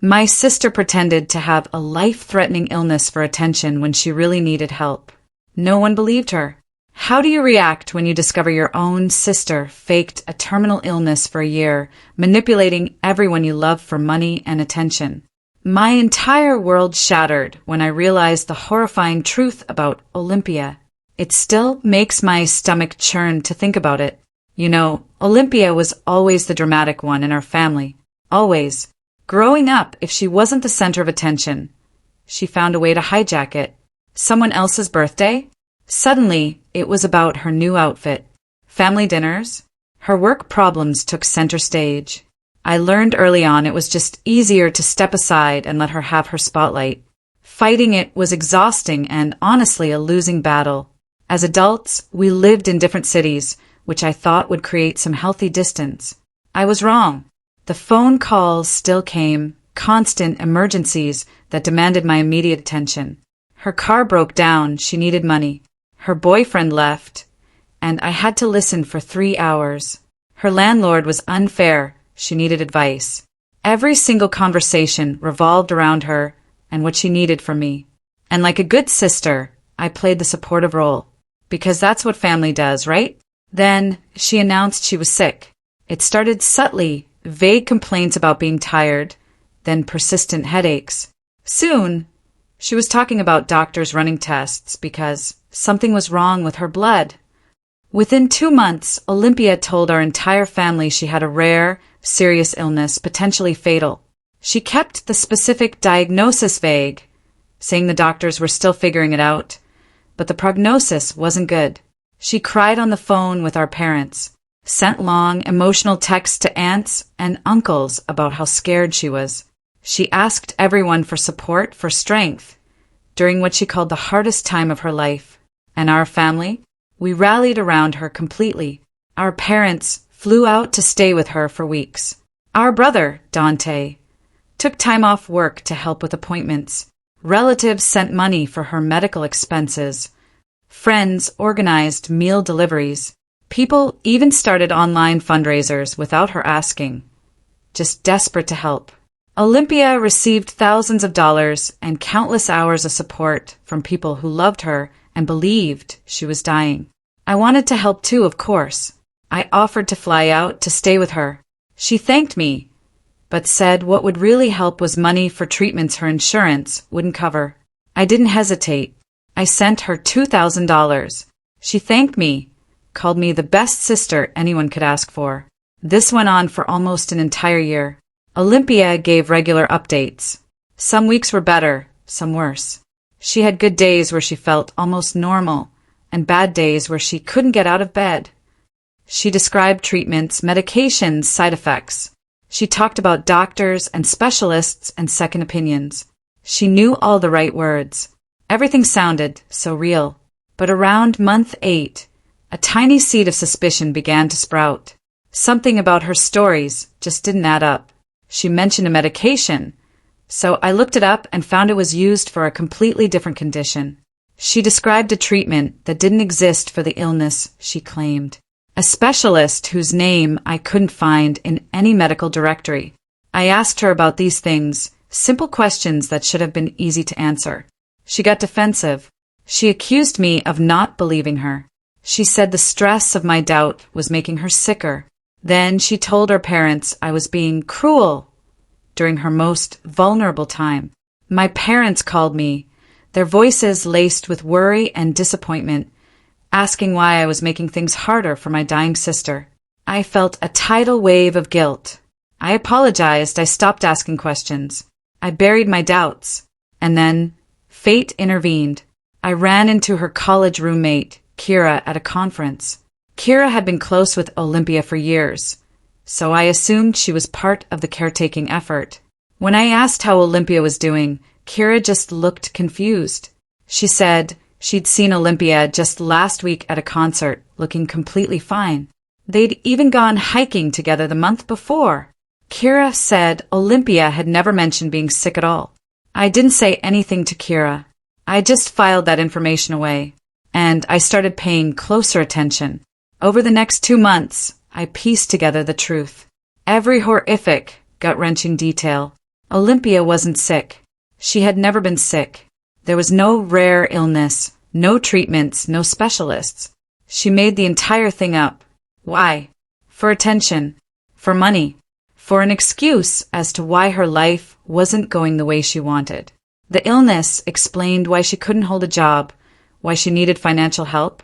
My sister pretended to have a life-threatening illness for attention when she really needed help. No one believed her. How do you react when you discover your own sister faked a terminal illness for a year, manipulating everyone you love for money and attention? My entire world shattered when I realized the horrifying truth about Olympia. It still makes my stomach churn to think about it. You know, Olympia was always the dramatic one in our family. Always. Growing up, if she wasn't the center of attention, she found a way to hijack it. Someone else's birthday? Suddenly, it was about her new outfit. Family dinners? Her work problems took center stage. I learned early on it was just easier to step aside and let her have her spotlight. Fighting it was exhausting and honestly a losing battle. As adults, we lived in different cities, which I thought would create some healthy distance. I was wrong. The phone calls still came, constant emergencies that demanded my immediate attention. Her car broke down, she needed money. Her boyfriend left, and I had to listen for 3 hours. Her landlord was unfair, she needed advice. Every single conversation revolved around her and what she needed from me. And like a good sister, I played the supportive role. Because that's what family does, right? Then, she announced she was sick. It started subtly, vague complaints about being tired, then persistent headaches. Soon, she was talking about doctors running tests because something was wrong with her blood. Within 2 months, Olympia told our entire family she had a rare, serious illness, potentially fatal. She kept the specific diagnosis vague, saying the doctors were still figuring it out. But the prognosis wasn't good. She cried on the phone with our parents, sent long, emotional texts to aunts and uncles about how scared she was. She asked everyone for support, for strength, during what she called the hardest time of her life. And our family? We rallied around her completely. Our parents flew out to stay with her for weeks. Our brother, Dante, took time off work to help with appointments. Relatives sent money for her medical expenses. Friends organized meal deliveries. People even started online fundraisers without her asking, just desperate to help. Olympia received thousands of dollars and countless hours of support from people who loved her and believed she was dying. I wanted to help too, of course. I offered to fly out to stay with her. She thanked me, but said what would really help was money for treatments her insurance wouldn't cover. I didn't hesitate. I sent her $2,000. She thanked me, called me the best sister anyone could ask for. This went on for almost an entire year. Olympia gave regular updates. Some weeks were better, some worse. She had good days where she felt almost normal, and bad days where she couldn't get out of bed. She described treatments, medications, side effects. She talked about doctors and specialists and second opinions. She knew all the right words. Everything sounded so real. But around month 8, a tiny seed of suspicion began to sprout. Something about her stories just didn't add up. She mentioned a medication, so I looked it up and found it was used for a completely different condition. She described a treatment that didn't exist for the illness she claimed. A specialist whose name I couldn't find in any medical directory. I asked her about these things, simple questions that should have been easy to answer. She got defensive. She accused me of not believing her. She said the stress of my doubt was making her sicker. Then she told her parents I was being cruel during her most vulnerable time. My parents called me, their voices laced with worry and disappointment, asking why I was making things harder for my dying sister. I felt a tidal wave of guilt. I apologized. I stopped asking questions. I buried my doubts. And then, fate intervened. I ran into her college roommate, Kira, at a conference. Kira had been close with Olympia for years, so I assumed she was part of the caretaking effort. When I asked how Olympia was doing, Kira just looked confused. She said she'd seen Olympia just last week at a concert, looking completely fine. They'd even gone hiking together the month before. Kira said Olympia had never mentioned being sick at all. I didn't say anything to Kira. I just filed that information away, and I started paying closer attention. Over the next 2 months, I pieced together the truth. Every horrific, gut-wrenching detail. Olympia wasn't sick. She had never been sick. There was no rare illness, no treatments, no specialists. She made the entire thing up. Why? For attention, for money, for an excuse as to why her life wasn't going the way she wanted. The illness explained why she couldn't hold a job, why she needed financial help,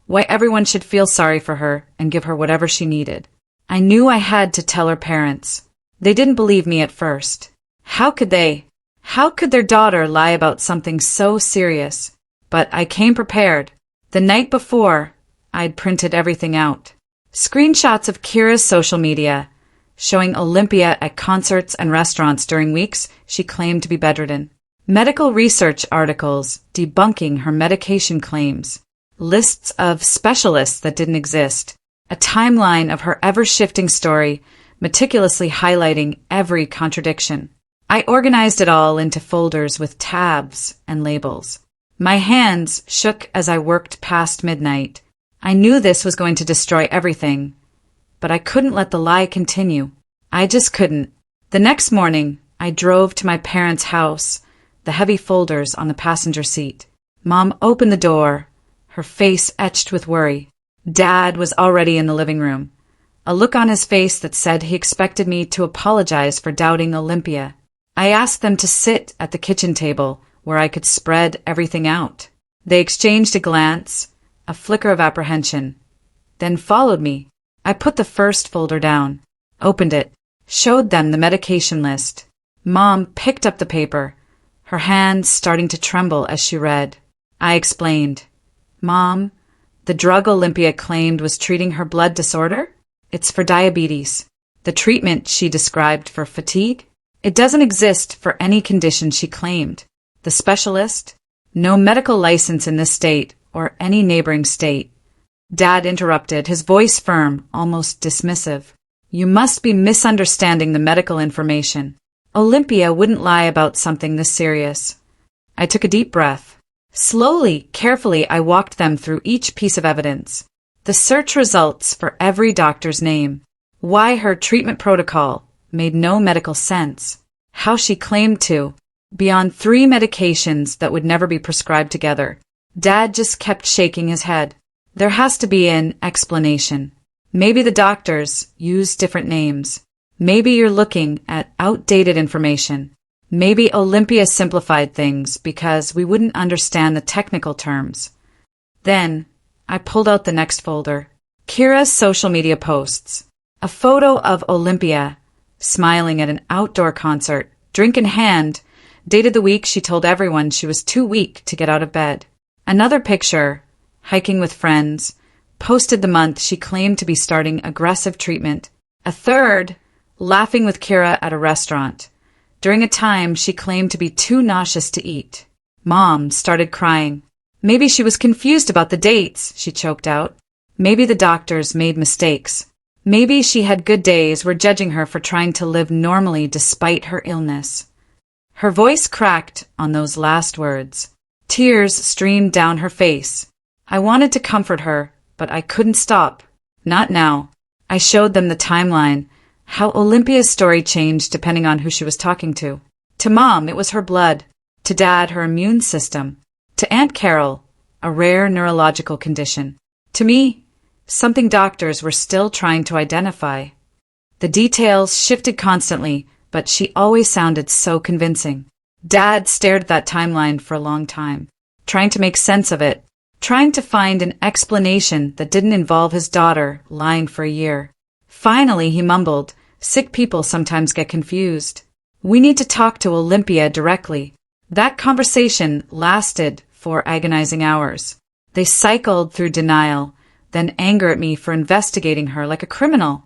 why everyone should feel sorry for her and give her whatever she needed. I knew I had to tell her parents. They didn't believe me at first. How could they? How could their daughter lie about something so serious? But I came prepared. The night before, I'd printed everything out. Screenshots of Kira's social media, showing Olympia at concerts and restaurants during weeks she claimed to be bedridden. Medical research articles debunking her medication claims. Lists of specialists that didn't exist. A timeline of her ever-shifting story, meticulously highlighting every contradiction. I organized it all into folders with tabs and labels. My hands shook as I worked past midnight. I knew this was going to destroy everything, but I couldn't let the lie continue. I just couldn't. The next morning, I drove to my parents' house, the heavy folders on the passenger seat. Mom opened the door, her face etched with worry. Dad was already in the living room, a look on his face that said he expected me to apologize for doubting Olympia. I asked them to sit at the kitchen table where I could spread everything out. They exchanged a glance, a flicker of apprehension, then followed me. I put the first folder down, opened it, showed them the medication list. Mom picked up the paper, her hands starting to tremble as she read. I explained, "Mom, the drug Olympia claimed was treating her blood disorder? It's for diabetes. The treatment she described for fatigue? It doesn't exist for any condition she claimed. The specialist? No medical license in this state or any neighboring state." Dad interrupted, his voice firm, almost dismissive. "You must be misunderstanding the medical information. Olympia wouldn't lie about something this serious." I took a deep breath. Slowly, carefully, I walked them through each piece of evidence. The search results for every doctor's name. Why her treatment protocol made no medical sense. How she claimed to, beyond 3 medications that would never be prescribed together. Dad just kept shaking his head. There has to be an explanation. Maybe the doctors used different names. Maybe you're looking at outdated information. Maybe Olympia simplified things because we wouldn't understand the technical terms. Then, I pulled out the next folder. Kira's social media posts. A photo of Olympia, smiling at an outdoor concert, drink in hand, dated the week she told everyone she was too weak to get out of bed. Another picture, hiking with friends, posted the month she claimed to be starting aggressive treatment. A third, laughing with Kira at a restaurant, during a time she claimed to be too nauseous to eat. Mom started crying. Maybe she was confused about the dates, she choked out. Maybe the doctors made mistakes. Maybe she had good days, were judging her for trying to live normally despite her illness. Her voice cracked on those last words. Tears streamed down her face. I wanted to comfort her, but I couldn't stop. Not now. I showed them the timeline, how Olympia's story changed depending on who she was talking to. To Mom, it was her blood. To Dad, her immune system. To Aunt Carol, a rare neurological condition. To me, something doctors were still trying to identify. The details shifted constantly, but she always sounded so convincing. Dad stared at that timeline for a long time, trying to make sense of it, trying to find an explanation that didn't involve his daughter lying for a year. Finally, he mumbled, "Sick people sometimes get confused. We need to talk to Olympia directly." That conversation lasted 4 agonizing hours. They cycled through denial, then anger at me for investigating her like a criminal.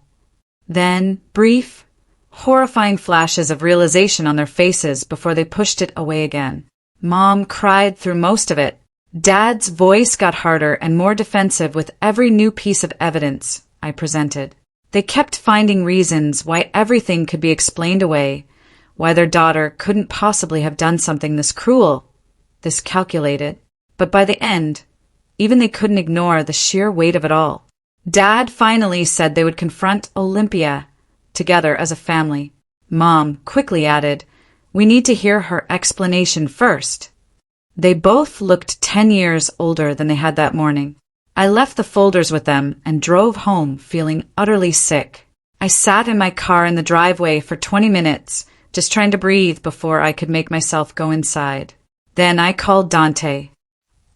Then brief, horrifying flashes of realization on their faces before they pushed it away again. Mom cried through most of it. Dad's voice got harder and more defensive with every new piece of evidence I presented. They kept finding reasons why everything could be explained away, why their daughter couldn't possibly have done something this cruel, this calculated. But by the end, even they couldn't ignore the sheer weight of it all. Dad finally said they would confront Olympia together as a family. Mom quickly added, We need to hear her explanation first. They both looked 10 years older than they had that morning. I left the folders with them and drove home feeling utterly sick. I sat in my car in the driveway for 20 minutes, just trying to breathe before I could make myself go inside. Then I called Dante.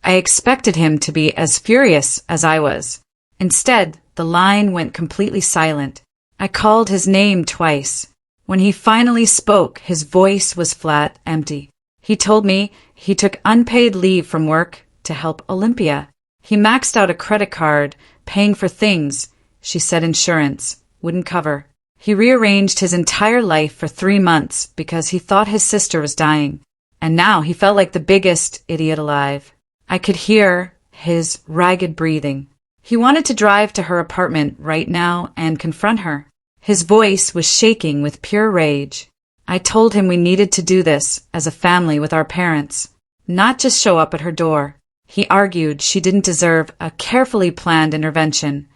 I expected him to be as furious as I was. Instead, the line went completely silent. I called his name twice. When he finally spoke, his voice was flat, empty. He told me he took unpaid leave from work to help Olympia. He maxed out a credit card, paying for things she said insurance wouldn't cover. He rearranged his entire life for 3 months because he thought his sister was dying. And now he felt like the biggest idiot alive. I could hear his ragged breathing. He wanted to drive to her apartment right now and confront her. His voice was shaking with pure rage. I told him we needed to do this as a family with our parents, not just show up at her door. He argued she didn't deserve a carefully planned intervention.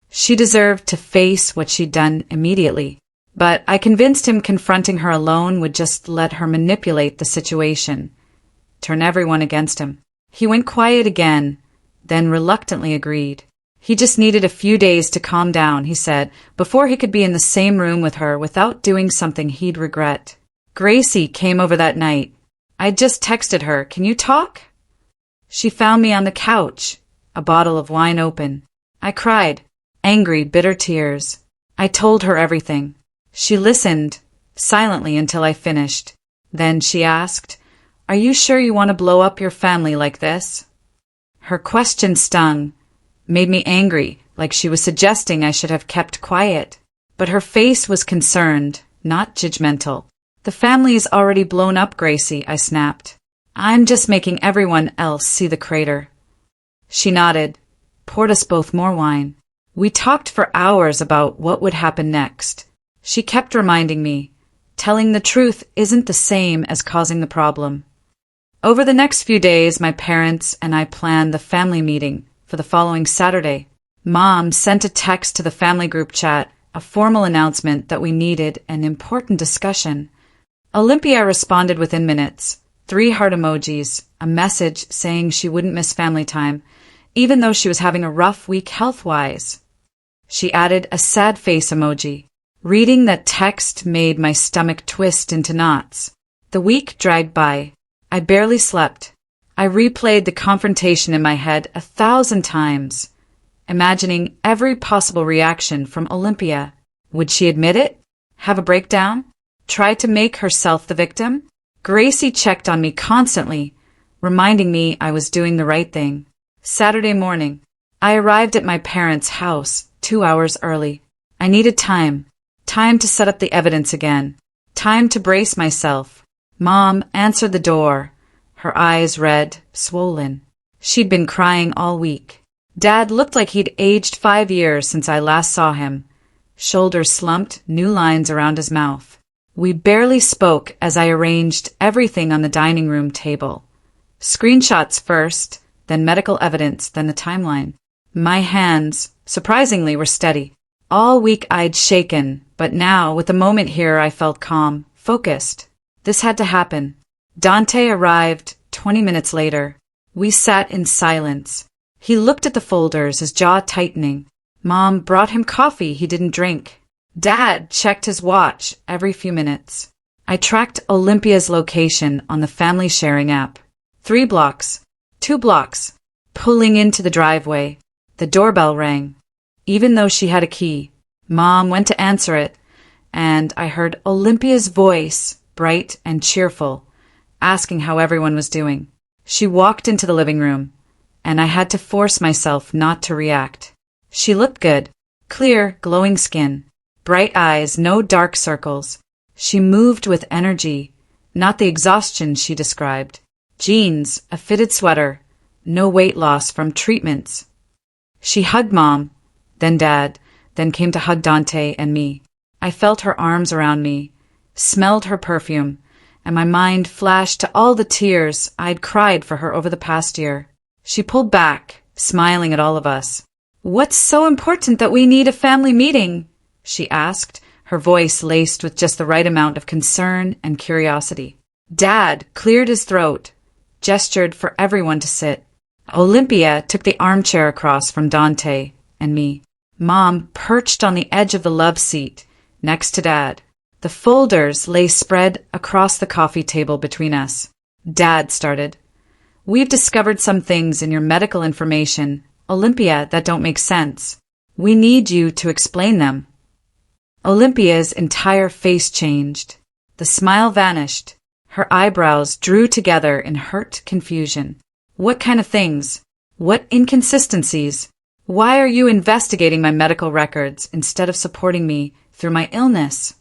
She deserved to face what she'd done immediately. But I convinced him confronting her alone would just let her manipulate the situation, turn everyone against him. He went quiet again, then reluctantly agreed. He just needed a few days to calm down, he said, before he could be in the same room with her without doing something he'd regret. Gracie came over that night. I just texted her, "Can you talk?" She found me on the couch, a bottle of wine open. I cried, angry, bitter tears. I told her everything. She listened, silently until I finished. Then she asked, "Are you sure you want to blow up your family like this?" Her question stung, made me angry, like she was suggesting I should have kept quiet. But her face was concerned, not judgmental. "The family's already blown up, Gracie," I snapped. "I'm just making everyone else see the crater." She nodded, poured us both more wine. We talked for hours about what would happen next. She kept reminding me, telling the truth isn't the same as causing the problem. Over the next few days, my parents and I planned the family meeting for the following Saturday. Mom sent a text to the family group chat, a formal announcement that we needed an important discussion. Olympia responded within minutes, 3 heart emojis, a message saying she wouldn't miss family time, even though she was having a rough week health-wise. She added a sad face emoji. Reading that text made my stomach twist into knots. The week dragged by. I barely slept. I replayed the confrontation in my head 1,000 times, imagining every possible reaction from Olympia. Would she admit it? Have a breakdown? Try to make herself the victim? Gracie checked on me constantly, reminding me I was doing the right thing. Saturday morning, I arrived at my parents' house 2 hours early. I needed time. Time to set up the evidence again. Time to brace myself. Mom answered the door, her eyes red, swollen. She'd been crying all week. Dad looked like he'd aged 5 years since I last saw him. Shoulders slumped, new lines around his mouth. We barely spoke as I arranged everything on the dining room table. Screenshots first, then medical evidence, then the timeline. My hands, surprisingly, were steady. All week I'd shaken, but now, with the moment here, I felt calm, focused. This had to happen. Dante arrived 20 minutes later. We sat in silence. He looked at the folders, his jaw tightening. Mom brought him coffee he didn't drink. Dad checked his watch every few minutes. I tracked Olympia's location on the family sharing app. 3 blocks, 2 blocks. Pulling into the driveway, the doorbell rang. Even though she had a key, Mom went to answer it, and I heard Olympia's voice, bright and cheerful, asking how everyone was doing. She walked into the living room, and I had to force myself not to react. She looked good, clear, glowing skin, bright eyes, no dark circles. She moved with energy, not the exhaustion she described. Jeans, a fitted sweater, no weight loss from treatments. She hugged Mom, then Dad, then came to hug Dante and me. I felt her arms around me, smelled her perfume, and my mind flashed to all the tears I'd cried for her over the past year. She pulled back, smiling at all of us. "What's so important that we need a family meeting?" she asked, her voice laced with just the right amount of concern and curiosity. Dad cleared his throat, gestured for everyone to sit. Olympia took the armchair across from Dante and me. Mom perched on the edge of the love seat, next to Dad. The folders lay spread across the coffee table between us. Dad started. We've discovered some things in your medical information, Olympia, that don't make sense. We need you to explain them. Olympia's entire face changed. The smile vanished. Her eyebrows drew together in hurt confusion. What kind of things? What inconsistencies? Why are you investigating my medical records instead of supporting me through my illness?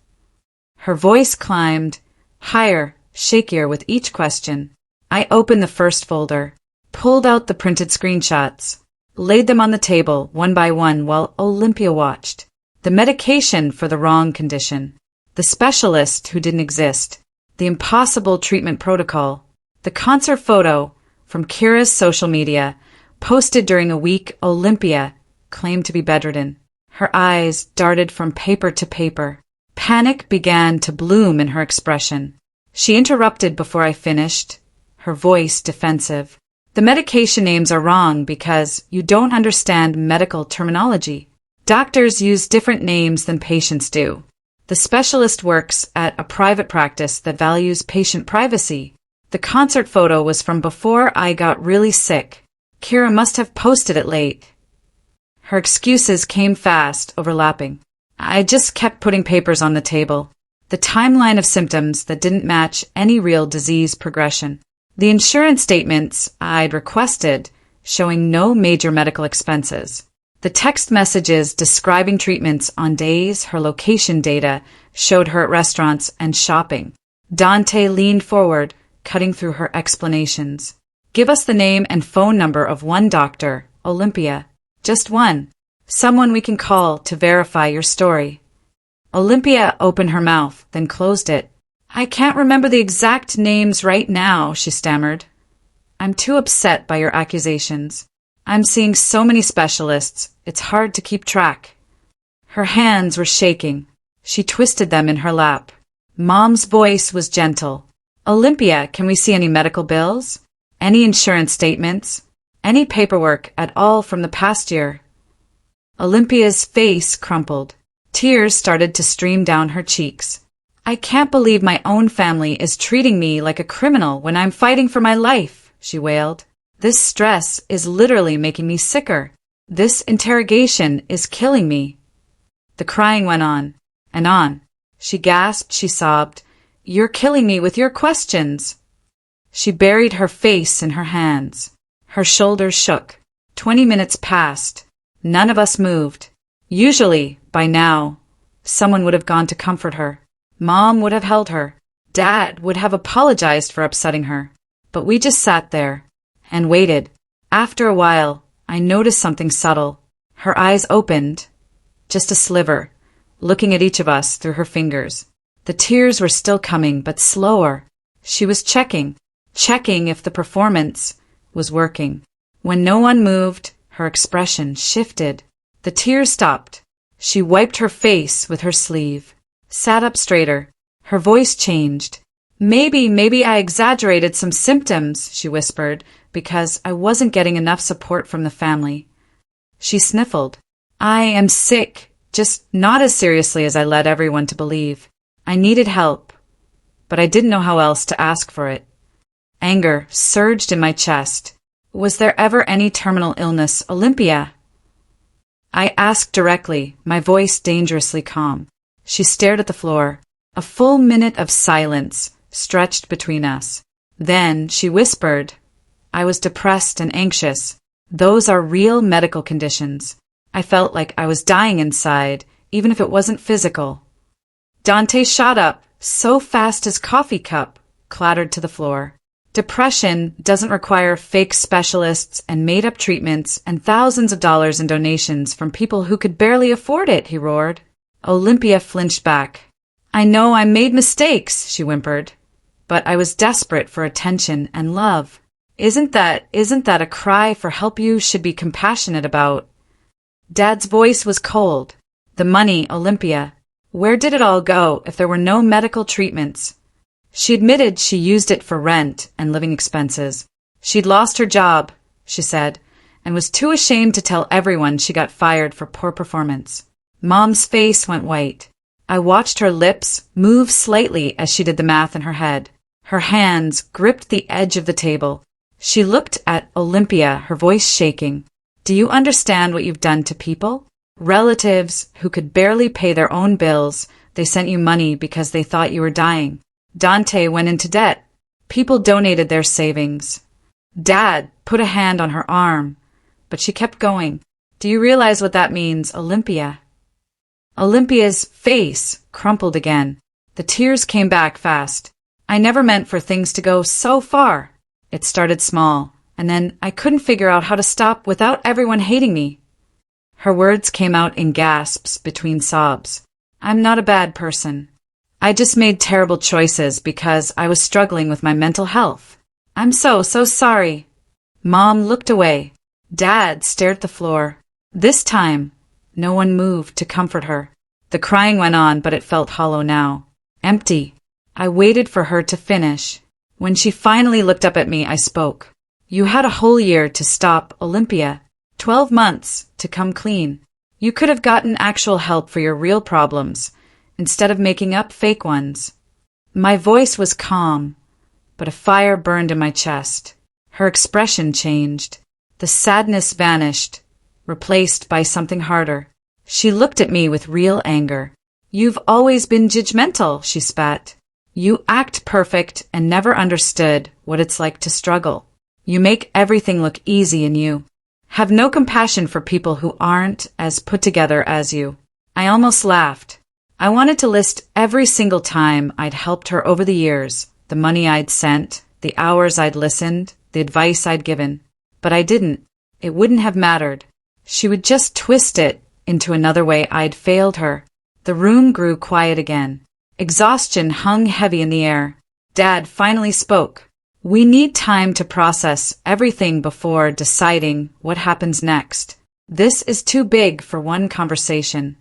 Her voice climbed higher, shakier with each question. I opened the first folder, pulled out the printed screenshots, laid them on the table one by one while Olympia watched. The medication for the wrong condition, the specialist who didn't exist, the impossible treatment protocol, the concert photo from Kira's social media posted during a week Olympia claimed to be bedridden. Her eyes darted from paper to paper. Panic began to bloom in her expression. She interrupted before I finished, her voice defensive. The medication names are wrong because you don't understand medical terminology. Doctors use different names than patients do. The specialist works at a private practice that values patient privacy. The concert photo was from before I got really sick. Kira must have posted it late. Her excuses came fast, overlapping. I just kept putting papers on the table. The timeline of symptoms that didn't match any real disease progression. The insurance statements I'd requested showing no major medical expenses. The text messages describing treatments on days her location data showed her at restaurants and shopping. Dante leaned forward, cutting through her explanations. Give us the name and phone number of one doctor, Olympia. Just one. Someone we can call to verify your story. Olympia opened her mouth, then closed it. I can't remember the exact names right now, she stammered. I'm too upset by your accusations. I'm seeing so many specialists, it's hard to keep track. Her hands were shaking. She twisted them in her lap. Mom's voice was gentle. Olympia, can we see any medical bills? Any insurance statements? Any paperwork at all from the past year? Olympia's face crumpled. Tears started to stream down her cheeks. I can't believe my own family is treating me like a criminal when I'm fighting for my life, she wailed. This stress is literally making me sicker. This interrogation is killing me. The crying went on and on. She gasped, she sobbed. You're killing me with your questions. She buried her face in her hands. Her shoulders shook. 20 minutes passed. None of us moved. Usually, by now, someone would have gone to comfort her. Mom would have held her. Dad would have apologized for upsetting her. But we just sat there and waited. After a while, I noticed something subtle. Her eyes opened, just a sliver, looking at each of us through her fingers. The tears were still coming, but slower. She was checking if the performance was working. When no one moved, her expression shifted. The tears stopped. She wiped her face with her sleeve, sat up straighter. Her voice changed. Maybe I exaggerated some symptoms, she whispered, because I wasn't getting enough support from the family. She sniffled. I am sick, just not as seriously as I led everyone to believe. I needed help, but I didn't know how else to ask for it. Anger surged in my chest. Was there ever any terminal illness, Olympia? I asked directly, my voice dangerously calm. She stared at the floor. A full minute of silence stretched between us. Then she whispered, I was depressed and anxious. Those are real medical conditions. I felt like I was dying inside, even if it wasn't physical. Dante shot up, so fast his coffee cup clattered to the floor. Depression doesn't require fake specialists and made-up treatments and thousands of dollars in donations from people who could barely afford it, he roared. Olympia flinched back. I know I made mistakes, she whimpered, but I was desperate for attention and love. Isn't that a cry for help you should be compassionate about? Dad's voice was cold. The money, Olympia. Where did it all go if there were no medical treatments? She admitted she used it for rent and living expenses. She'd lost her job, she said, and was too ashamed to tell everyone she got fired for poor performance. Mom's face went white. I watched her lips move slightly as she did the math in her head. Her hands gripped the edge of the table. She looked at Olympia, her voice shaking. Do you understand what you've done to people? Relatives who could barely pay their own bills, they sent you money because they thought you were dying. Dante went into debt. People donated their savings. Dad put a hand on her arm, but she kept going. Do you realize what that means, Olympia? Olympia's face crumpled again. The tears came back fast. I never meant for things to go so far. It started small, and then I couldn't figure out how to stop without everyone hating me. Her words came out in gasps between sobs. I'm not a bad person. I just made terrible choices because I was struggling with my mental health. I'm so sorry. Mom looked away. Dad stared at the floor. This time, no one moved to comfort her. The crying went on, but it felt hollow now. Empty. I waited for her to finish. When she finally looked up at me, I spoke. You had a whole year to stop, Olympia. 12 months to come clean. You could have gotten actual help for your real problems, instead of making up fake ones. My voice was calm, but a fire burned in my chest. Her expression changed. The sadness vanished, replaced by something harder. She looked at me with real anger. You've always been judgmental, she spat. You act perfect and never understood what it's like to struggle. You make everything look easy in you. Have no compassion for people who aren't as put together as you. I almost laughed. I wanted to list every single time I'd helped her over the years, the money I'd sent, the hours I'd listened, the advice I'd given. But I didn't. It wouldn't have mattered. She would just twist it into another way I'd failed her. The room grew quiet again. Exhaustion hung heavy in the air. Dad finally spoke. We need time to process everything before deciding what happens next. This is too big for one conversation.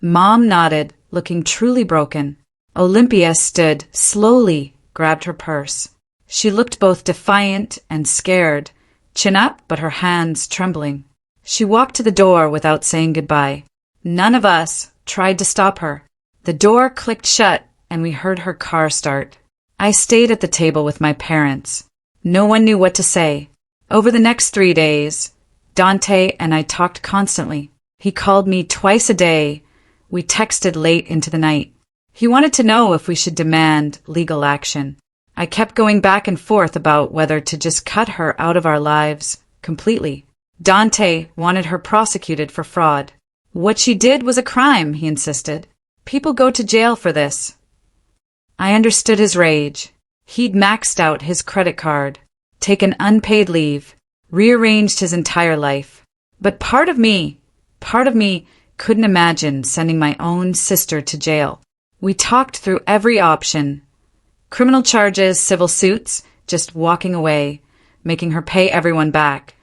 Mom nodded, looking truly broken. Olympia stood, slowly grabbed her purse. She looked both defiant and scared, chin up but her hands trembling. She walked to the door without saying goodbye. None of us tried to stop her. The door clicked shut and we heard her car start. I stayed at the table with my parents. No one knew what to say. Over the next 3 days, Dante and I talked constantly. He called me twice a day. We texted late into the night. He wanted to know if we should demand legal action. I kept going back and forth about whether to just cut her out of our lives completely. Dante wanted her prosecuted for fraud. What she did was a crime, he insisted. People go to jail for this. I understood his rage. He'd maxed out his credit card, taken unpaid leave, rearranged his entire life. But part of me couldn't imagine sending my own sister to jail. We talked through every option. Criminal charges, civil suits, just walking away, making her pay everyone back,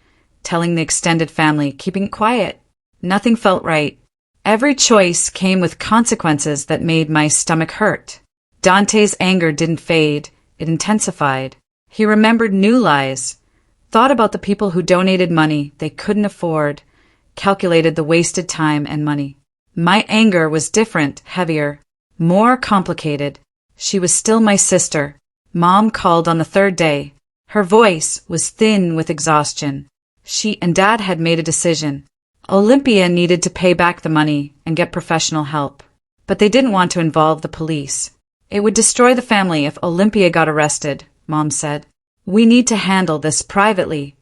telling the extended family, keeping it quiet. Nothing felt right. Every choice came with consequences that made my stomach hurt. Dante's anger didn't fade, it intensified. He remembered new lies, thought about the people who donated money they couldn't afford, calculated the wasted time and money. My anger was different, heavier, more complicated. She was still my sister. Mom called on the 3rd day. Her voice was thin with exhaustion. She and Dad had made a decision. Olympia needed to pay back the money and get professional help. But they didn't want to involve the police. It would destroy the family if Olympia got arrested, Mom said. We need to handle this privately.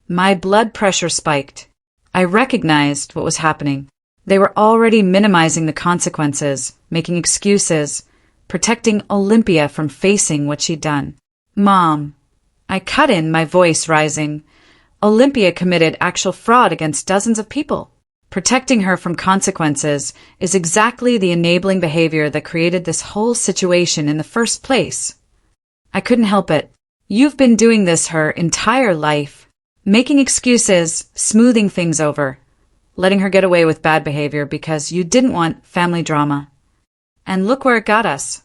My blood pressure spiked. I recognized what was happening. They were already minimizing the consequences, making excuses, protecting Olympia from facing what she'd done. Mom, I cut in, my voice rising. Olympia committed actual fraud against dozens of people. Protecting her from consequences is exactly the enabling behavior that created this whole situation in the first place. I couldn't help it. You've been doing this her entire life, making excuses, smoothing things over, letting her get away with bad behavior because you didn't want family drama. And look where it got us.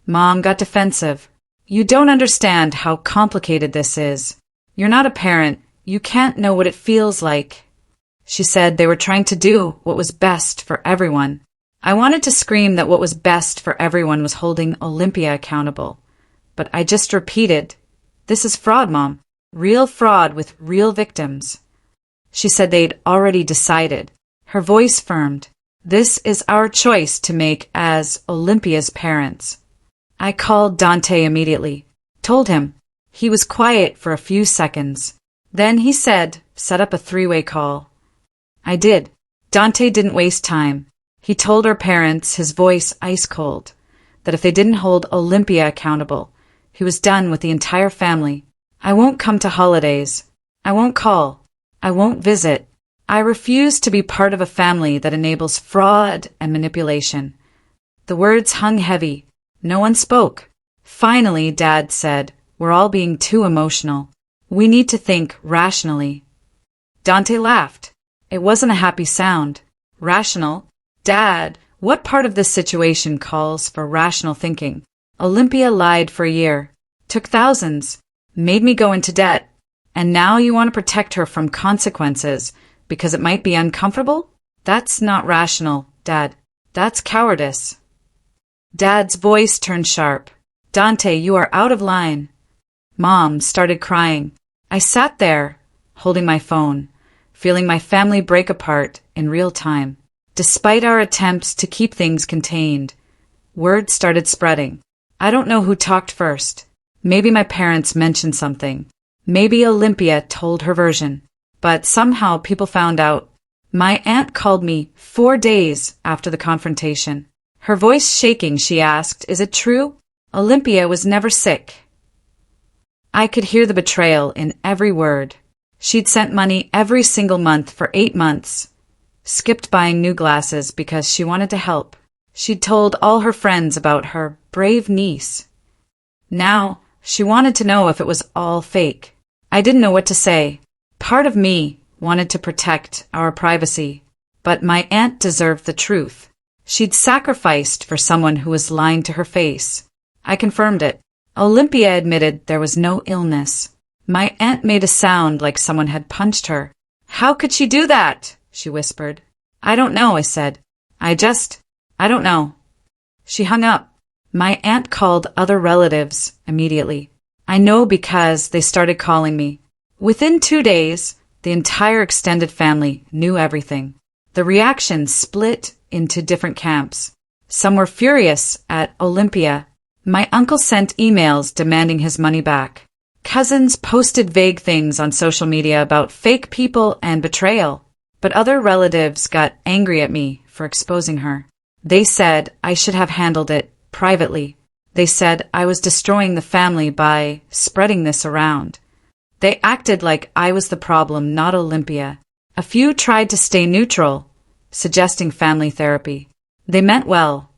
Mom got defensive. You don't understand how complicated this is. You're not a parent. You can't know what it feels like. She said they were trying to do what was best for everyone. I wanted to scream that what was best for everyone was holding Olympia accountable. But I just repeated, "This is fraud, Mom. Real fraud with real victims." She said they'd already decided. Her voice firmed. "This is our choice to make as Olympia's parents." I called Dante immediately. Told him. He was quiet for a few seconds. Then he said, "Set up a three-way call." I did. Dante didn't waste time. He told her parents, his voice ice cold, that if they didn't hold Olympia accountable, he was done with the entire family. "I won't come to holidays. I won't call. I won't visit. I refuse to be part of a family that enables fraud and manipulation." The words hung heavy. No one spoke. Finally, Dad said, "We're all being too emotional. We need to think rationally." Dante laughed. It wasn't a happy sound. Rational? Dad, what part of this situation calls for rational thinking? Olympia lied for a year, took thousands, made me go into debt, and now you want to protect her from consequences because it might be uncomfortable? That's not rational, Dad. That's cowardice. Dad's voice turned sharp. "Dante, you are out of line." Mom started crying. I sat there, holding my phone, feeling my family break apart in real time. Despite our attempts to keep things contained, word started spreading. I don't know who talked first. Maybe my parents mentioned something. Maybe Olympia told her version. But somehow people found out. My aunt called me 4 days after the confrontation. Her voice shaking, she asked, "Is it true? Olympia was never sick." I could hear the betrayal in every word. She'd sent money every single month for 8 months. Skipped buying new glasses because she wanted to help. She'd told all her friends about her brave niece. Now, she wanted to know if it was all fake. I didn't know what to say. Part of me wanted to protect our privacy, but my aunt deserved the truth. She'd sacrificed for someone who was lying to her face. I confirmed it. Olympia admitted there was no illness. My aunt made a sound like someone had punched her. "How could she do that?" she whispered. "I don't know," I said. I don't know." She hung up. My aunt called other relatives immediately. I know because they started calling me. Within 2 days, the entire extended family knew everything. The reaction split into different camps. Some were furious at Olympia. My uncle sent emails demanding his money back. Cousins posted vague things on social media about fake people and betrayal. But other relatives got angry at me for exposing her. They said I should have handled it privately. They said I was destroying the family by spreading this around. They acted like I was the problem, not Olympia. A few tried to stay neutral, suggesting family therapy. They meant well,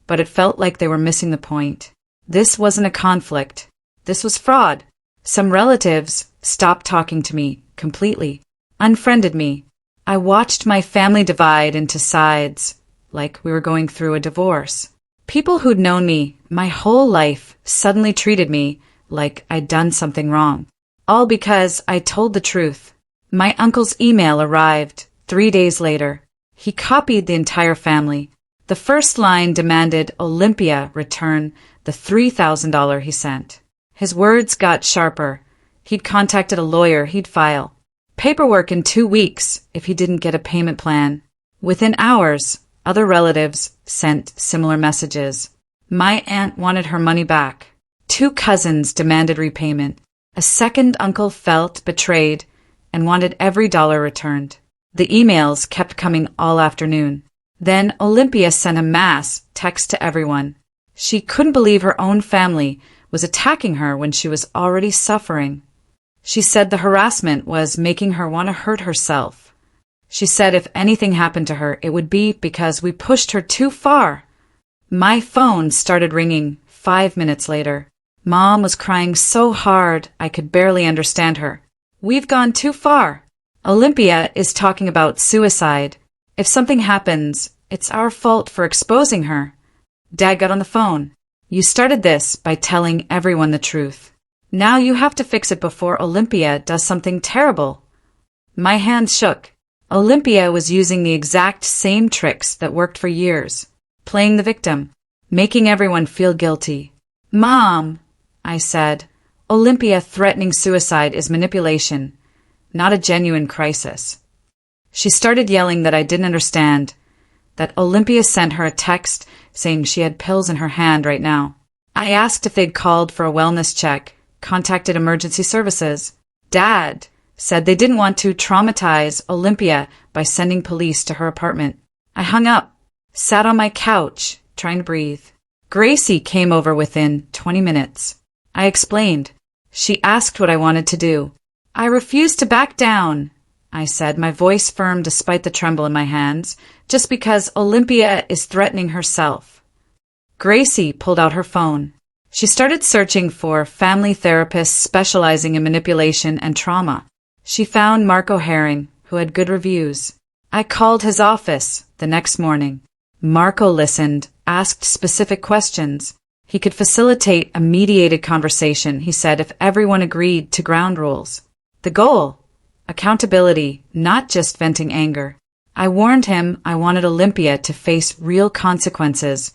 but it felt like they were missing the point. This wasn't a conflict. This was fraud. Some relatives stopped talking to me completely, unfriended me. I watched my family divide into sides, like we were going through a divorce. People who'd known me my whole life suddenly treated me like I'd done something wrong. All because I told the truth. My uncle's email arrived 3 days later. He copied the entire family. The first line demanded Olympia return the $3,000 he sent. His words got sharper. He'd contacted a lawyer he'd file paperwork in 2 weeks if he didn't get a payment plan. Within hours, other relatives sent similar messages. My aunt wanted her money back. 2 cousins demanded repayment. A second uncle felt betrayed and wanted every dollar returned. The emails kept coming all afternoon. Then Olympia sent a mass text to everyone. She couldn't believe her own family was attacking her when she was already suffering. She said the harassment was making her want to hurt herself. She said if anything happened to her, it would be because we pushed her too far. My phone started ringing 5 minutes later. Mom was crying so hard I could barely understand her. "We've gone too far. Olympia is talking about suicide. If something happens, it's our fault for exposing her. Dad got on the phone. You started this by telling everyone the truth. Now you have to fix it before Olympia does something terrible. My hands shook. Olympia was using the exact same tricks that worked for years. Playing the victim. Making everyone feel guilty. Mom, I said, Olympia threatening suicide is manipulation, not a genuine crisis. She started yelling that I didn't understand, that Olympia sent her a text saying she had pills in her hand right now. I asked if they'd called for a wellness check, contacted emergency services. Dad said they didn't want to traumatize Olympia by sending police to her apartment. I hung up, sat on my couch, trying to breathe. Gracie came over within 20 minutes. I explained. She asked what I wanted to do. I refused to back down, I said, my voice firm despite the tremble in my hands, just because Olympia is threatening herself. Gracie pulled out her phone. She started searching for family therapists specializing in manipulation and trauma. She found Marco Herring, who had good reviews. I called his office the next morning. Marco listened, asked specific questions. He could facilitate a mediated conversation, he said, if everyone agreed to ground rules. The goal? Accountability, not just venting anger. I warned him I wanted Olympia to face real consequences,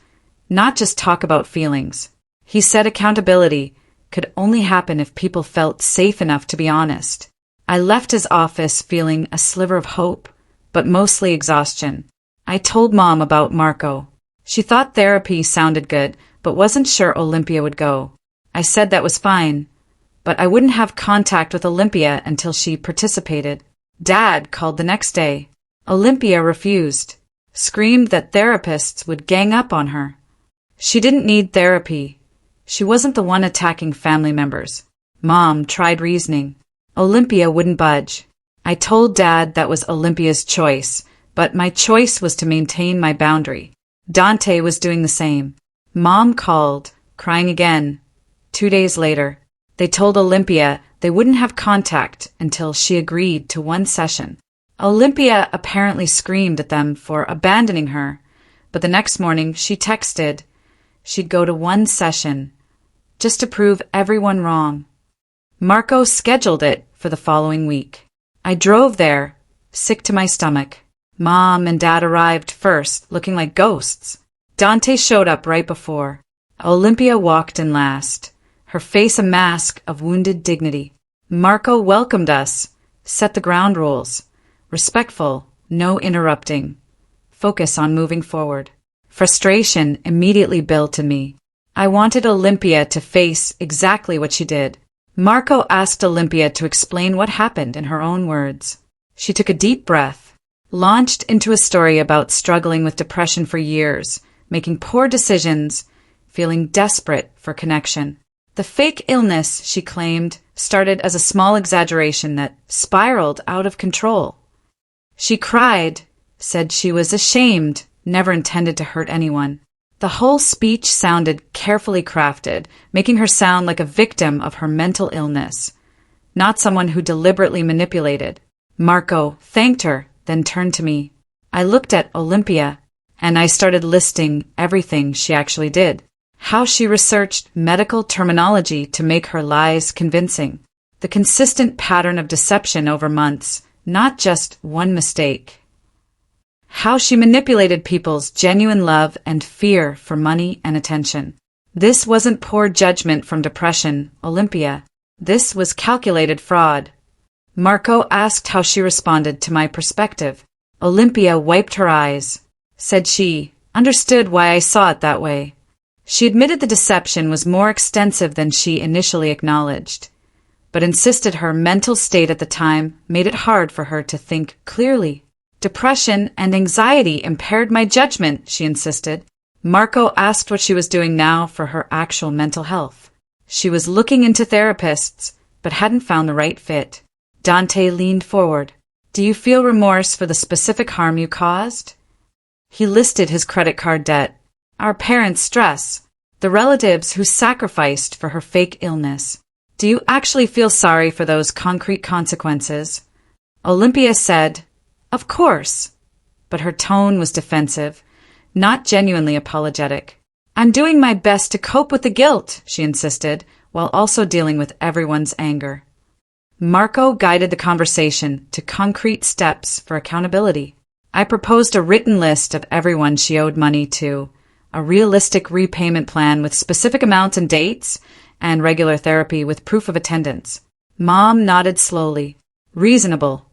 not just talk about feelings. He said accountability could only happen if people felt safe enough to be honest. I left his office feeling a sliver of hope, but mostly exhaustion. I told Mom about Marco. She thought therapy sounded good, but wasn't sure Olympia would go. I said that was fine, but I wouldn't have contact with Olympia until she participated. Dad called the next day. Olympia refused, screamed that therapists would gang up on her. She didn't need therapy. She wasn't the one attacking family members. Mom tried reasoning. Olympia wouldn't budge. I told Dad that was Olympia's choice, but my choice was to maintain my boundary. Dante was doing the same. Mom called, crying again. 2 days later, they told Olympia they wouldn't have contact until she agreed to one session. Olympia apparently screamed at them for abandoning her, but the next morning she texted she'd go to one session, just to prove everyone wrong. Marco scheduled it for the following week. I drove there, sick to my stomach. Mom and Dad arrived first, looking like ghosts. Dante showed up right before. Olympia walked in last, her face a mask of wounded dignity. Marco welcomed us, set the ground rules. Respectful, no interrupting. Focus on moving forward. Frustration immediately built in me. I wanted Olympia to face exactly what she did. Marco asked Olympia to explain what happened in her own words. She took a deep breath, launched into a story about struggling with depression for years, making poor decisions, feeling desperate for connection. The fake illness, she claimed, started as a small exaggeration that spiraled out of control. She cried, said she was ashamed, never intended to hurt anyone. The whole speech sounded carefully crafted, making her sound like a victim of her mental illness, not someone who deliberately manipulated. Marco thanked her, then turned to me. I looked at Olympia, and I started listing everything she actually did. How she researched medical terminology to make her lies convincing. The consistent pattern of deception over months, not just one mistake. How she manipulated people's genuine love and fear for money and attention. This wasn't poor judgment from depression, Olympia. This was calculated fraud. Marco asked how she responded to my perspective. Olympia wiped her eyes. Said she understood why I saw it that way. She admitted the deception was more extensive than she initially acknowledged, but insisted her mental state at the time made it hard for her to think clearly. Depression and anxiety impaired my judgment, she insisted. Marco asked what she was doing now for her actual mental health. She was looking into therapists, but hadn't found the right fit. Dante leaned forward. Do you feel remorse for the specific harm you caused? He listed his credit card debt, our parents' stress, the relatives who sacrificed for her fake illness. Do you actually feel sorry for those concrete consequences? Olympia said, of course, but her tone was defensive, not genuinely apologetic. I'm doing my best to cope with the guilt, she insisted, while also dealing with everyone's anger. Marco guided the conversation to concrete steps for accountability. I proposed a written list of everyone she owed money to, a realistic repayment plan with specific amounts and dates, and regular therapy with proof of attendance. Mom nodded slowly. Reasonable.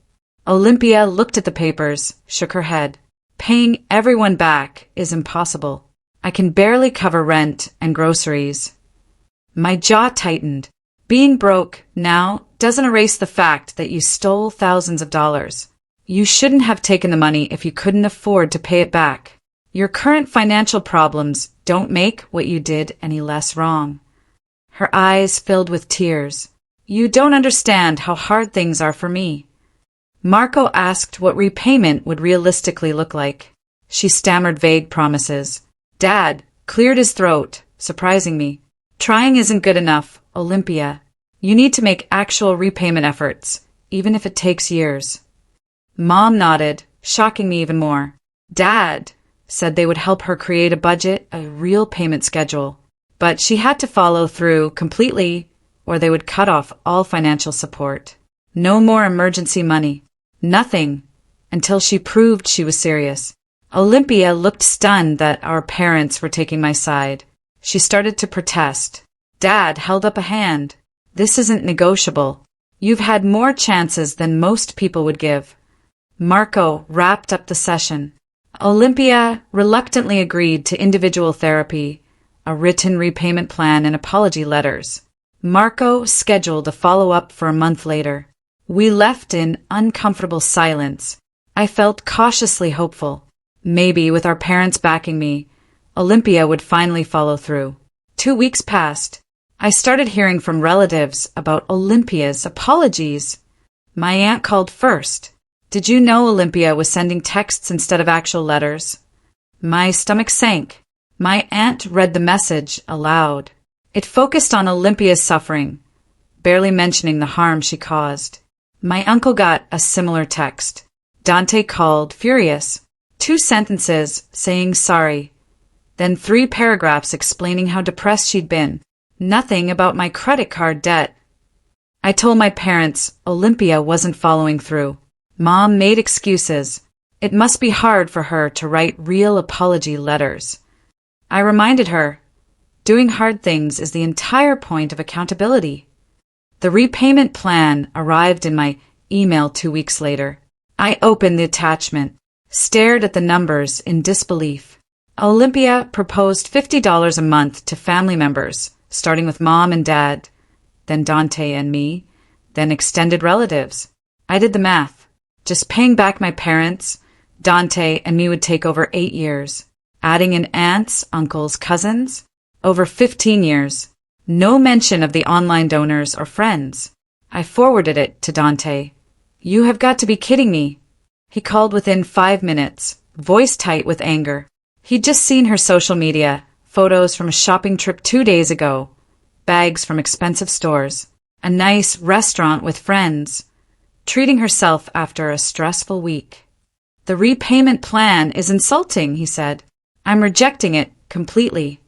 Olympia looked at the papers, shook her head. Paying everyone back is impossible. I can barely cover rent and groceries. My jaw tightened. Being broke now doesn't erase the fact that you stole thousands of dollars. You shouldn't have taken the money if you couldn't afford to pay it back. Your current financial problems don't make what you did any less wrong. Her eyes filled with tears. You don't understand how hard things are for me. Marco asked what repayment would realistically look like. She stammered vague promises. Dad cleared his throat, surprising me. Trying isn't good enough, Olympia. You need to make actual repayment efforts, even if it takes years. Mom nodded, shocking me even more. Dad said they would help her create a budget, a real payment schedule. But she had to follow through completely, or they would cut off all financial support. No more emergency money. Nothing, until she proved she was serious. Olympia looked stunned that our parents were taking my side. She started to protest. Dad held up a hand. This isn't negotiable. You've had more chances than most people would give. Marco wrapped up the session. Olympia reluctantly agreed to individual therapy, a written repayment plan, and apology letters. Marco scheduled a follow-up for a month later. We left in uncomfortable silence. I felt cautiously hopeful. Maybe with our parents backing me, Olympia would finally follow through. 2 weeks passed. I started hearing from relatives about Olympia's apologies. My aunt called first. Did you know Olympia was sending texts instead of actual letters? My stomach sank. My aunt read the message aloud. It focused on Olympia's suffering, barely mentioning the harm she caused. My uncle got a similar text. Dante called, furious. 2 sentences saying sorry. Then 3 paragraphs explaining how depressed she'd been. Nothing about my credit card debt. I told my parents Olympia wasn't following through. Mom made excuses. It must be hard for her to write real apology letters. I reminded her, doing hard things is the entire point of accountability. The repayment plan arrived in my email 2 weeks later. I opened the attachment, stared at the numbers in disbelief. Olympia proposed $50 a month to family members, starting with Mom and Dad, then Dante and me, then extended relatives. I did the math. Just paying back my parents, Dante and me would take over 8 years. Adding in aunts, uncles, cousins, over 15 years. No mention of the online donors or friends. I forwarded it to Dante. You have got to be kidding me. He called within 5 minutes, voice tight with anger. He'd just seen her social media, photos from a shopping trip 2 days ago, bags from expensive stores, a nice restaurant with friends, treating herself after a stressful week. The repayment plan is insulting, he said. I'm rejecting it completely.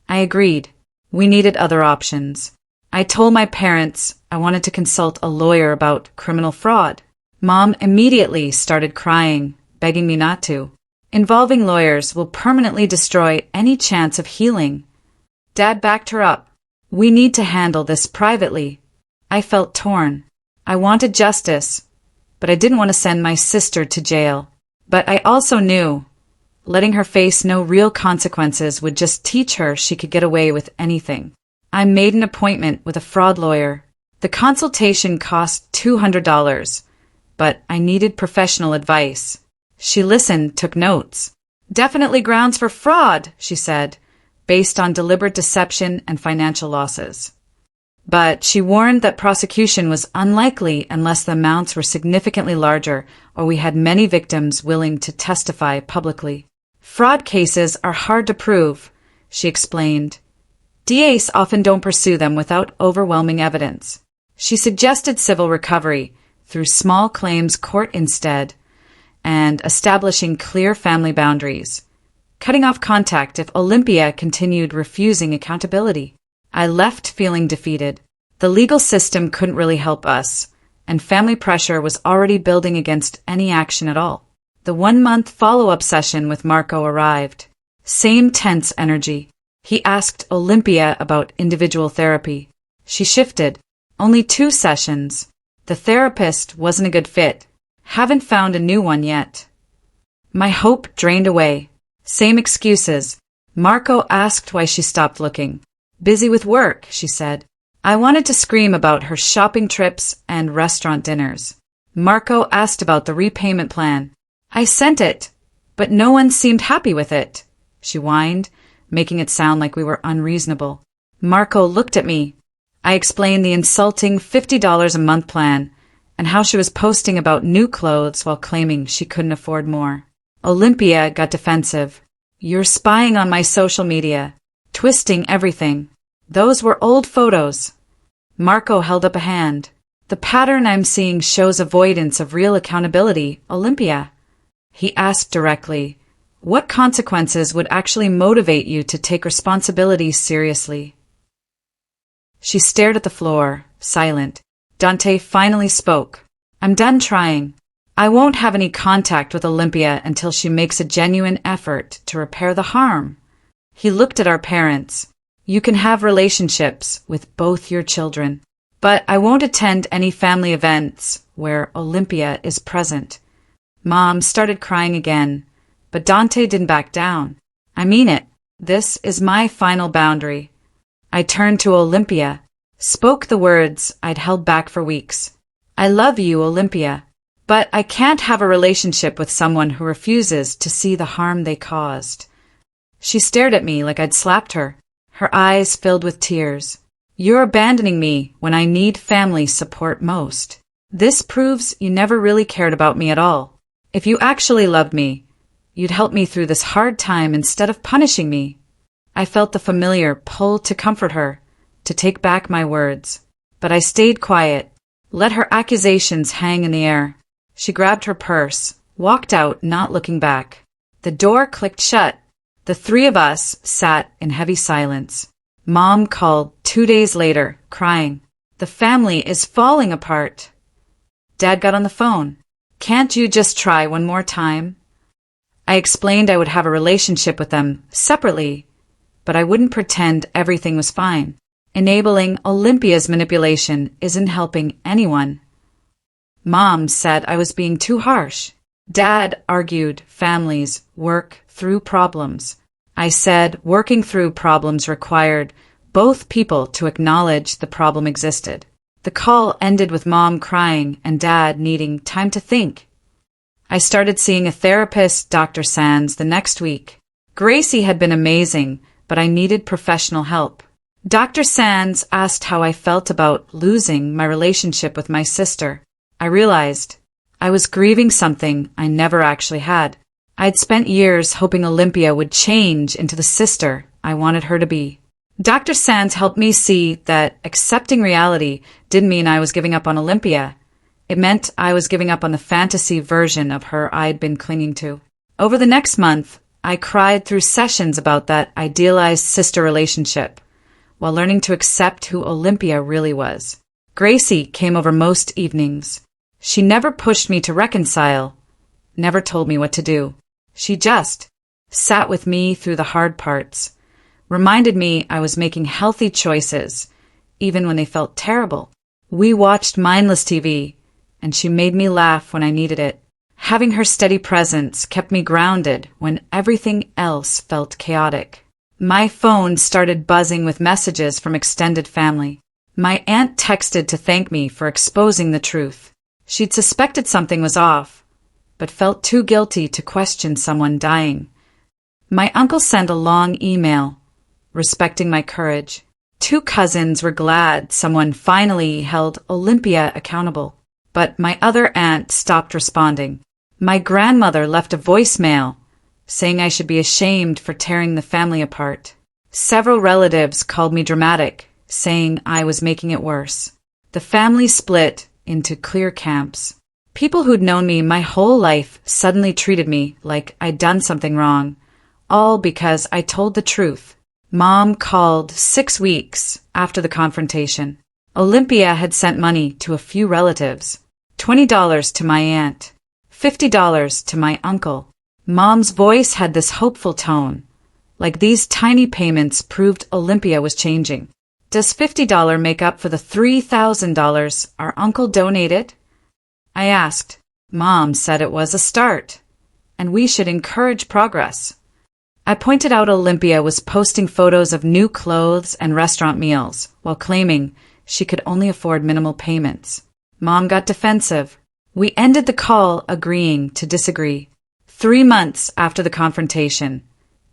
I agreed. We needed other options. I told my parents I wanted to consult a lawyer about criminal fraud. Mom immediately started crying, begging me not to. Involving lawyers will permanently destroy any chance of healing. Dad backed her up. We need to handle this privately. I felt torn. I wanted justice, but I didn't want to send my sister to jail. But I also knew letting her face no real consequences would just teach her she could get away with anything. I made an appointment with a fraud lawyer. The consultation cost $200, but I needed professional advice. She listened, took notes. Definitely grounds for fraud, she said, based on deliberate deception and financial losses. But she warned that prosecution was unlikely unless the amounts were significantly larger or we had many victims willing to testify publicly. Fraud cases are hard to prove, she explained. DAs often don't pursue them without overwhelming evidence. She suggested civil recovery through small claims court instead, and establishing clear family boundaries. cutting off contact if Olympia continued refusing accountability. I left feeling defeated. The legal system couldn't really help us, and family pressure was already building against any action at all. The 1-month follow-up session with Marco arrived. Same tense energy. He asked Olympia about individual therapy. She shifted. Only 2 sessions. The therapist wasn't a good fit. Haven't found a new one yet. My hope drained away. Same excuses. Marco asked why she stopped looking. Busy with work, she said. I wanted to scream about her shopping trips and restaurant dinners. Marco asked about the repayment plan. I sent it, but no one seemed happy with it, she whined, making it sound like we were unreasonable. Marco looked at me. I explained the insulting $50 a month plan and how she was posting about new clothes while claiming she couldn't afford more. Olympia got defensive. You're spying on my social media, twisting everything. Those were old photos. Marco held up a hand. The pattern I'm seeing shows avoidance of real accountability, Olympia. He asked directly, what consequences would actually motivate you to take responsibility seriously? She stared at the floor, silent. Dante finally spoke. I'm done trying. I won't have any contact with Olympia until she makes a genuine effort to repair the harm. He looked at our parents. You can have relationships with both your children, but I won't attend any family events where Olympia is present. Mom started crying again, but Dante didn't back down. I mean it. This is my final boundary. I turned to Olympia, spoke the words I'd held back for weeks. I love you, Olympia, but I can't have a relationship with someone who refuses to see the harm they caused. She stared at me like I'd slapped her, her eyes filled with tears. You're abandoning me when I need family support most. This proves you never really cared about me at all. If you actually loved me, you'd help me through this hard time instead of punishing me. I felt the familiar pull to comfort her, to take back my words. But I stayed quiet, let her accusations hang in the air. She grabbed her purse, walked out, not looking back. The door clicked shut. The 3 of us sat in heavy silence. Mom called 2 days later, crying. The family is falling apart. Dad got on the phone. Can't you just try one more time? I explained I would have a relationship with them separately, but I wouldn't pretend everything was fine. Enabling Olympia's manipulation isn't helping anyone. Mom said I was being too harsh. Dad argued families work through problems. I said working through problems required both people to acknowledge the problem existed. The call ended with Mom crying and Dad needing time to think. I started seeing a therapist, Dr. Sands, the next week. Gracie had been amazing, but I needed professional help. Dr. Sands asked how I felt about losing my relationship with my sister. I realized I was grieving something I never actually had. I'd spent years hoping Olympia would change into the sister I wanted her to be. Dr. Sands helped me see that accepting reality didn't mean I was giving up on Olympia. It meant I was giving up on the fantasy version of her I'd been clinging to. Over the next month, I cried through sessions about that idealized sister relationship, while learning to accept who Olympia really was. Gracie came over most evenings. She never pushed me to reconcile, never told me what to do. She just sat with me through the hard parts, reminded me I was making healthy choices, even when they felt terrible. We watched mindless TV, and she made me laugh when I needed it. Having her steady presence kept me grounded when everything else felt chaotic. My phone started buzzing with messages from extended family. My aunt texted to thank me for exposing the truth. She'd suspected something was off, but felt too guilty to question someone dying. My uncle sent a long email, respecting my courage. 2 cousins were glad someone finally held Olympia accountable, but my other aunt stopped responding. My grandmother left a voicemail, saying I should be ashamed for tearing the family apart. Several relatives called me dramatic, saying I was making it worse. The family split into clear camps. People who'd known me my whole life suddenly treated me like I'd done something wrong, all because I told the truth. Mom called 6 weeks after the confrontation. Olympia had sent money to a few relatives. $20 to my aunt, $50 to my uncle. Mom's voice had this hopeful tone, like these tiny payments proved Olympia was changing. Does $50 make up for the $3,000 our uncle donated? I asked. Mom said it was a start, and we should encourage progress. I pointed out Olympia was posting photos of new clothes and restaurant meals, while claiming she could only afford minimal payments. Mom got defensive. We ended the call agreeing to disagree. 3 months after the confrontation,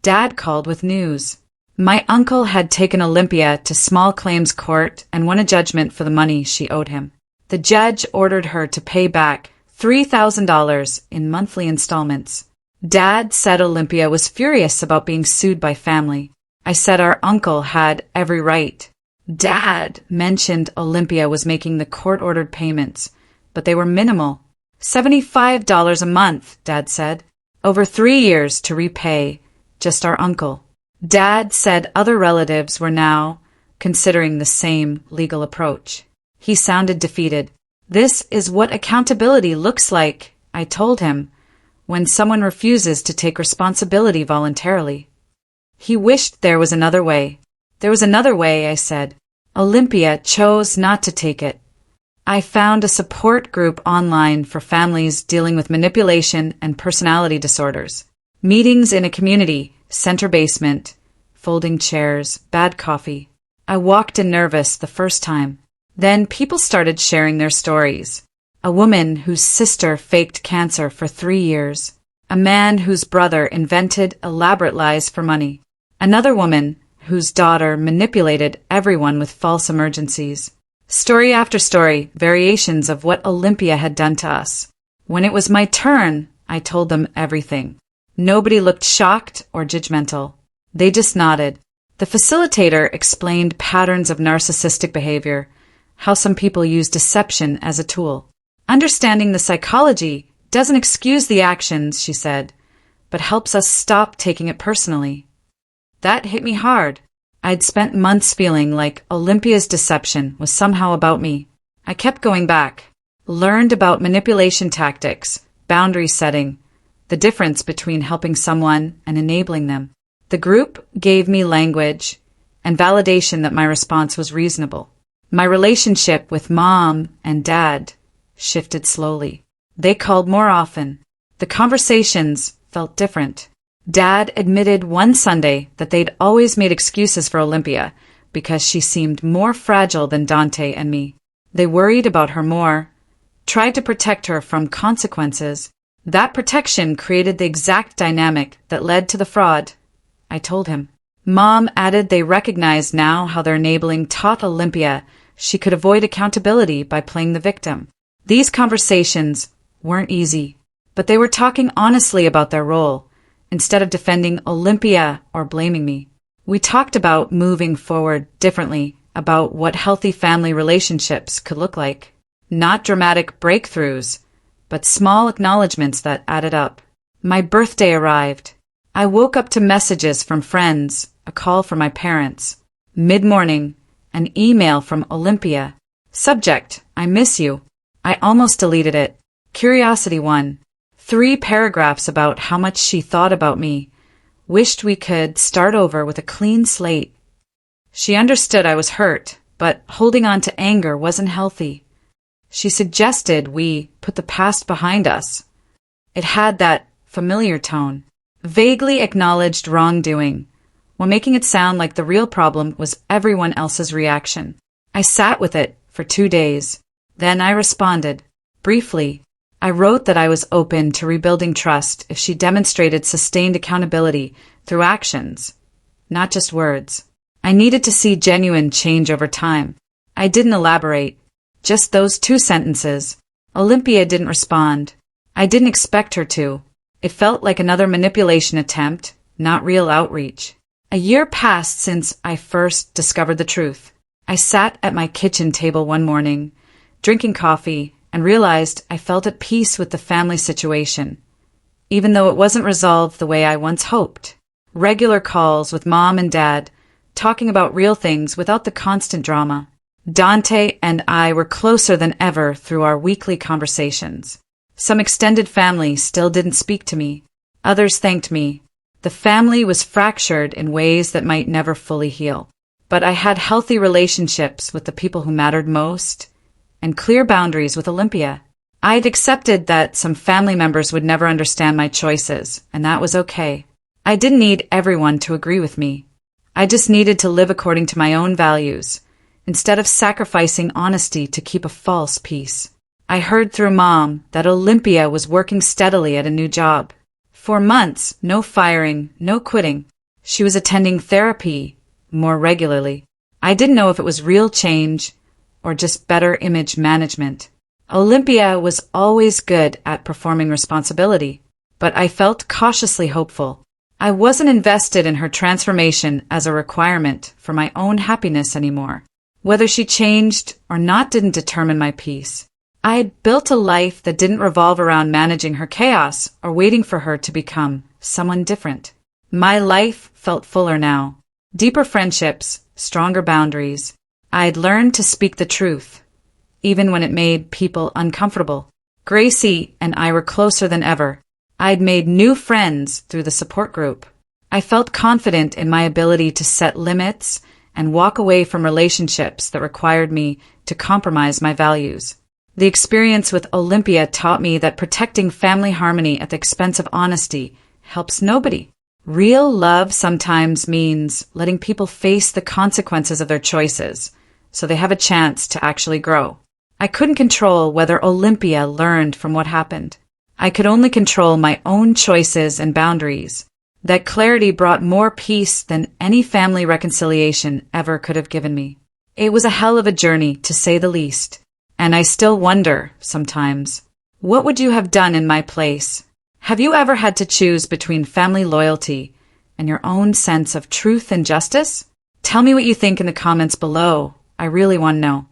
Dad called with news. My uncle had taken Olympia to small claims court and won a judgment for the money she owed him. The judge ordered her to pay back $3,000 in monthly installments. Dad said Olympia was furious about being sued by family. I said our uncle had every right. Dad mentioned Olympia was making the court-ordered payments, but they were minimal. $75 a month, Dad said. Over 3 years to repay just our uncle. Dad said other relatives were now considering the same legal approach. He sounded defeated. This is what accountability looks like, I told him, when someone refuses to take responsibility voluntarily. He wished there was another way. There was another way, I said. Olympia chose not to take it. I found a support group online for families dealing with manipulation and personality disorders. Meetings in a community center basement, folding chairs, bad coffee. I walked in nervous the first time. Then people started sharing their stories. A woman whose sister faked cancer for 3 years. A man whose brother invented elaborate lies for money. Another woman whose daughter manipulated everyone with false emergencies. Story after story, variations of what Olympia had done to us. When it was my turn, I told them everything. Nobody looked shocked or judgmental. They just nodded. The facilitator explained patterns of narcissistic behavior, how some people use deception as a tool. Understanding the psychology doesn't excuse the actions, she said, but helps us stop taking it personally. That hit me hard. I'd spent months feeling like Olympia's deception was somehow about me. I kept going back, learned about manipulation tactics, boundary setting, the difference between helping someone and enabling them. The group gave me language and validation that my response was reasonable. My relationship with Mom and Dad shifted slowly. They called more often. The conversations felt different. Dad admitted one Sunday that they'd always made excuses for Olympia because she seemed more fragile than Dante and me. They worried about her more, tried to protect her from consequences. That protection created the exact dynamic that led to the fraud, I told him. Mom added they recognized now how their enabling taught Olympia she could avoid accountability by playing the victim. These conversations weren't easy, but they were talking honestly about their role, instead of defending Olympia or blaming me. We talked about moving forward differently, about what healthy family relationships could look like. Not dramatic breakthroughs, but small acknowledgments that added up. My birthday arrived. I woke up to messages from friends, a call from my parents. Mid-morning, an email from Olympia. Subject, I miss you. I almost deleted it. Curiosity 1. 3 paragraphs about how much she thought about me. Wished we could start over with a clean slate. She understood I was hurt, but holding on to anger wasn't healthy. She suggested we put the past behind us. It had that familiar tone. Vaguely acknowledged wrongdoing, while making it sound like the real problem was everyone else's reaction. I sat with it for 2 days. Then I responded. Briefly, I wrote that I was open to rebuilding trust if she demonstrated sustained accountability through actions, not just words. I needed to see genuine change over time. I didn't elaborate. Just those 2 sentences. Olympia didn't respond. I didn't expect her to. It felt like another manipulation attempt, not real outreach. A year passed since I first discovered the truth. I sat at my kitchen table one morning, drinking coffee, and realized I felt at peace with the family situation, even though it wasn't resolved the way I once hoped. Regular calls with mom and dad, talking about real things without the constant drama. Dante and I were closer than ever through our weekly conversations. Some extended family still didn't speak to me. Others thanked me. The family was fractured in ways that might never fully heal. But I had healthy relationships with the people who mattered most, and clear boundaries with Olympia. I had accepted that some family members would never understand my choices, and that was okay. I didn't need everyone to agree with me. I just needed to live according to my own values, instead of sacrificing honesty to keep a false peace. I heard through Mom that Olympia was working steadily at a new job. For months, no firing, no quitting. She was attending therapy more regularly. I didn't know if it was real change or just better image management. Olympia was always good at performing responsibility, but I felt cautiously hopeful. I wasn't invested in her transformation as a requirement for my own happiness anymore. Whether she changed or not didn't determine my peace. I had built a life that didn't revolve around managing her chaos or waiting for her to become someone different. My life felt fuller now. Deeper friendships, stronger boundaries. I had learned to speak the truth, even when it made people uncomfortable. Gracie and I were closer than ever. I'd made new friends through the support group. I felt confident in my ability to set limits and walk away from relationships that required me to compromise my values. The experience with Olympia taught me that protecting family harmony at the expense of honesty helps nobody. Real love sometimes means letting people face the consequences of their choices, so they have a chance to actually grow. I couldn't control whether Olympia learned from what happened. I could only control my own choices and boundaries. That clarity brought more peace than any family reconciliation ever could have given me. It was a hell of a journey, to say the least. And I still wonder, sometimes, what would you have done in my place? Have you ever had to choose between family loyalty and your own sense of truth and justice? Tell me what you think in the comments below. I really want to know.